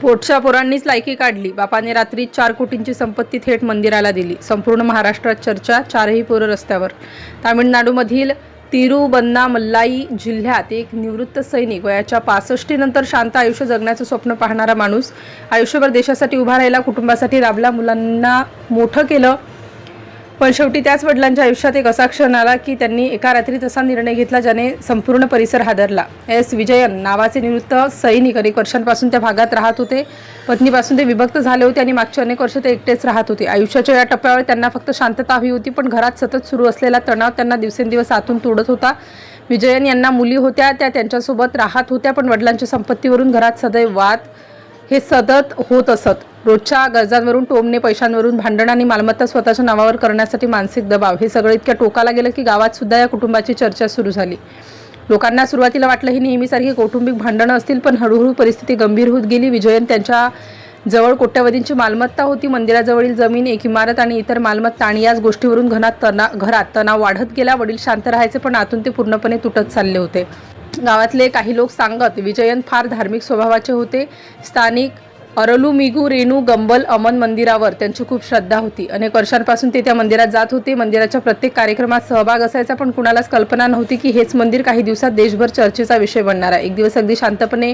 पोटच्या पोरांनीच लायकी काढली. बापाने रात्री 4 कोटींची संपत्ती थेट मंदिराला दिली. संपूर्ण महाराष्ट्रात चर्चा. 4ही पोरं रस्त्यावर. तामिळनाडूमधील तिरुवन्नामलाई जिल्ह्यात एक निवृत्त सैनिक वयाच्या 65 नंतर शांत आयुष्य जगण्याचं स्वप्न पाहणारा माणूस आयुष्यभर देशासाठी उभा राहिला, कुटुंबासाठी राबला, मुलांना मोठं केलं. पण शेवटी त्याच वडिलांच्या आयुष्यात एक असा क्षण आला की त्यांनी एका रात्रीत असा निर्णय घेतला ज्याने संपूर्ण परिसर हादरला. एस विजयन नावाचे निवृत्त सैनिक अनेक वर्षांपासून त्या भागात राहत होते. पत्नीपासून ते विभक्त झाले होते आणि मागचे अनेक वर्ष ते एकटेच राहत होते. आयुष्याच्या या टप्प्यावर त्यांना फक्त शांतता हवी होती, पण घरात सतत सुरू असलेला तणाव त्यांना दिवसेंदिवस आतून तोडत होता. विजयन यांना मुली होत्या, त्या त्यांच्यासोबत राहत होत्या, पण वडिलांच्या संपत्तीवरून घरात सदैव वाद हे सतत होत असत. रोजच्या गरजांवरून टोमणे, पैशांवरून भांडण आणि मालमत्ता स्वतःच्या नावावर करण्यासाठी मानसिक दबाव, हे सगळं इतक्या टोकाला गेलं की गावात सुद्धा या कुटुंबाची चर्चा सुरू झाली. लोकांना सुरुवातीला वाटलं ही नेहमीसारखी कौटुंबिक भांडणं असतील, पण हळूहळू परिस्थिती गंभीर होत गेली. विजयन त्यांच्या जवळ कोट्यवधींची मालमत्ता होती. मंदिराजवळील जमीन, एक इमारत आणि इतर मालमत्ता, आणि याच गोष्टीवरून घरात तणाव वाढत गेला. वडील शांत राहायचे, पण आतून ते पूर्णपणे तुटत चालले होते. गावातले काही लोक सांगत विजयन फार धार्मिक स्वभावाचे होते. स्थानिक अरलुमिगू रेणू गंबल अमन मंदिरावर त्यांची खूप श्रद्धा होती. अनेक वर्षांपासून ते त्या मंदिरात जात होते. मंदिराच्या प्रत्येक कार्यक्रमात सहभाग असायचा, पण कुणालाच कल्पना नव्हती की हेच मंदिर काही दिवसात देशभर चर्चेचा विषय बनणार आहे. एक दिवस अगदी शांतपणे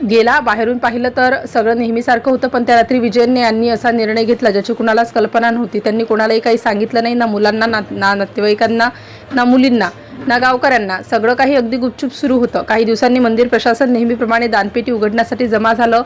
गेला. बाहेरून पाहिलं तर सगळं नेहमीसारखं होतं, पण त्या रात्री विजयन यांनी असा निर्णय घेतला ज्याची कुणालाच कल्पना नव्हती. त्यांनी कोणालाही काही सांगितलं नाही, ना मुलांना, ना नातेवाईकांना, ना मुलींना, ना गावकऱ्यांना. सगळं काही अगदी गुपचूप सुरू होतं. काही दिवसांनी मंदिर प्रशासन नेहमीप्रमाणे दानपेटी उघडण्यासाठी जमा झालं.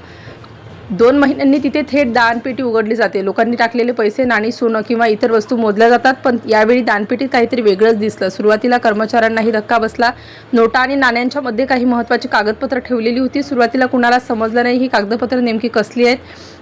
2 महिन्यांनी तिथे थेट दानपेटी उघडली जाते. लोकांनी टाकलेले पैसे, नाणी, सोनं किंवा इतर वस्तू मोजल्या जातात, पण यावेळी दानपेटीत काहीतरी वेगळंच दिसलं. सुरुवातीला कर्मचाऱ्यांनाही धक्का बसला. नोटा आणि नाण्यांच्या मध्ये काही महत्त्वाची कागदपत्र ठेवलेली होती. सुरुवातीला कुणाला समजलं नाही ही कागदपत्र नेमकी कसली आहेत,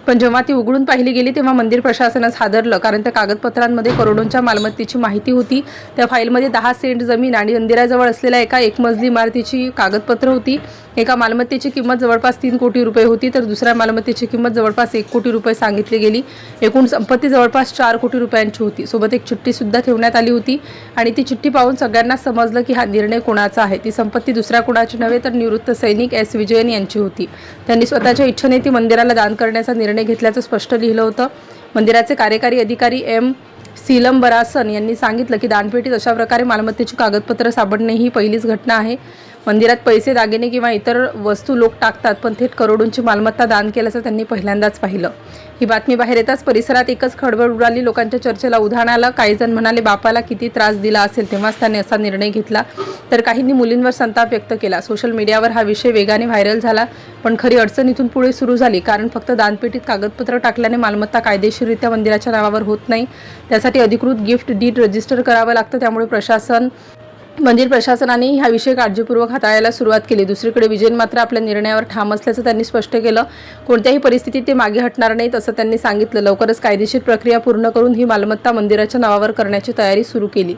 पण जेव्हा ती उघडून पाहिली गेली तेव्हा मंदिर प्रशासनच हादरलं, कारण त्या कागदपत्रांमध्ये करोडोंच्या मालमत्तेची माहिती होती. त्या फाईलमध्ये 10 सेंट जमीन आणि मंदिराजवळ असलेल्या एका एकमजली इमारतीची कागदपत्र होती. एका मालमत्तेची किंमत जवळपास 3 कोटी रुपये होती, तर दुसऱ्या मालमत्तेची किंमत जवळपास 1 कोटी रुपये सांगितली गेली. एकूण संपत्ती जवळपास 4 कोटी रुपयांची होती. सोबत एक चिठ्ठी सुद्धा ठेवण्यात आली होती, आणि ती चिठ्ठी पाहून सगळ्यांना समजलं की हा निर्णय कोणाचा आहे. ती संपत्ती दुसऱ्या कोणाची नव्हे, तर निवृत्त सैनिक एस विजयन यांची होती. त्यांनी स्वतःच्या इच्छेने ती मंदिराला दान करण्याचा निर्णय घेतल्याचं स्पष्ट लिहिलं होतं. मंदिराचे कार्यकारी अधिकारी एम सिलंबरासन यांनी सांगितलं की दानपेटीत अशा प्रकारे मालमत्तेची कागदपत्र सापडणे ही पहिलीच घटना आहे. मंदिरात पैसे, दागिने किंवा इतर वस्तू लोक टाकतात, पण थेट करोडोंची मालमत्ता दान केल्याचं त्यांनी पहिल्यांदाच पाहिलं. ही बातमी बाहेर येताच परिसरात एकच खळबळ उडाली. लोकांच्या चर्चेला उधाण आलं. काही जण म्हणाले बापाला किती त्रास दिला असेल, तेव्हाच त्याने असा निर्णय घेतला, तर काहींनी मुलींवर संताप व्यक्त केला. सोशल मीडियावर हा विषय वेगाने व्हायरल झाला, पण खरी अडचण इथून पुढे सुरू झाली, कारण फक्त दानपेटीत कागदपत्र टाकल्याने मालमत्ता कायदेशीररित्या मंदिराच्या नावावर होत नाही. त्यासाठी अधिकृत गिफ्ट डीड रजिस्टर करावं लागतं. त्यामुळे मंदिर प्रशासनाने हा विषय काळजीपूर्वक हाताळायला सुरुवात केली. दुसरीकडे विजयन मात्र आपल्या निर्णयावर ठाम असल्याचं त्यांनी स्पष्ट केलं. कोणत्याही परिस्थितीत ते मागे हटणार नाहीत असं त्यांनी सांगितलं. लवकरच कायदेशीर प्रक्रिया पूर्ण करून ही मालमत्ता मंदिराच्या नावावर करण्याची तयारी सुरू केली.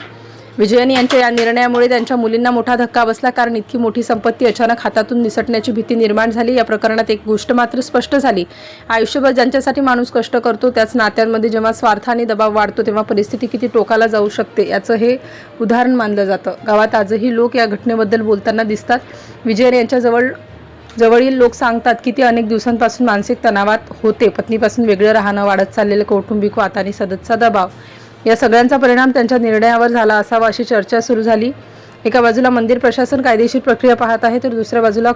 विजयन यांच्या या निर्णयामुळे त्यांच्या मुलींना मोठा धक्का बसला, कारण इतकी मोठी संपत्ती अचानक हातातून निसटण्याची भीती निर्माण झाली. या प्रकरणात एक गोष्ट मात्र स्पष्ट झाली: आयुष्यभर ज्यांच्यासाठी माणूस कष्ट करतो त्याच नात्यांमध्ये जेव्हा स्वार्थ आणि दबाव वाढतो तेव्हा परिस्थिती किती टोकाला जाऊ शकते याचं हे उदाहरण मानलं जातं. गावात आजही लोक या घटनेबद्दल बोलताना दिसतात. विजयन यांच्या जवळील लोक सांगतात की ते अनेक दिवसांपासून मानसिक तणावात होते. पत्नीपासून वेगळं राहणं, वाढत चाललेलं कौटुंबिक वाद आणि सततचा दबाव, या सगळ्यांचा परिणाम त्यांच्या निर्णयावर झाला असावा अशी चर्चा सुरू झाली. एका बाजूला मंदिर प्रशासन कायदेशीर प्रक्रिया पाहत आहे, तर दुसऱ्या बाजूला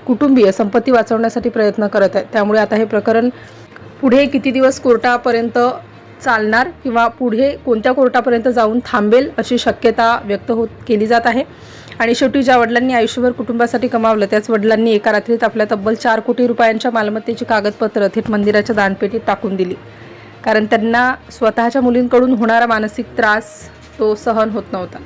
कुटुंबीय संपत्ती वाचवण्यासाठी प्रयत्न करत आहेत. त्यामुळे आता हे प्रकरण पुढे किती दिवस कोर्टापर्यंत चालणार किंवा पुढे कोणत्या कोर्टापर्यंत जाऊन थांबेल अशी शक्यता व्यक्त केली जात आहे. आणि शेवटी ज्या वडिलांनी आयुष्यभर कुटुंबासाठी कमावलं त्याच वडिलांनी एका रात्रीत आपल्या तब्बल 4 कोटी रुपयांच्या मालमत्तेची कागदपत्र थेट मंदिराच्या दानपेटीत टाकून दिली, कारण त्यांना स्वतःच्या मुलींकडून होणारा मानसिक त्रास तो सहन होत नव्हता.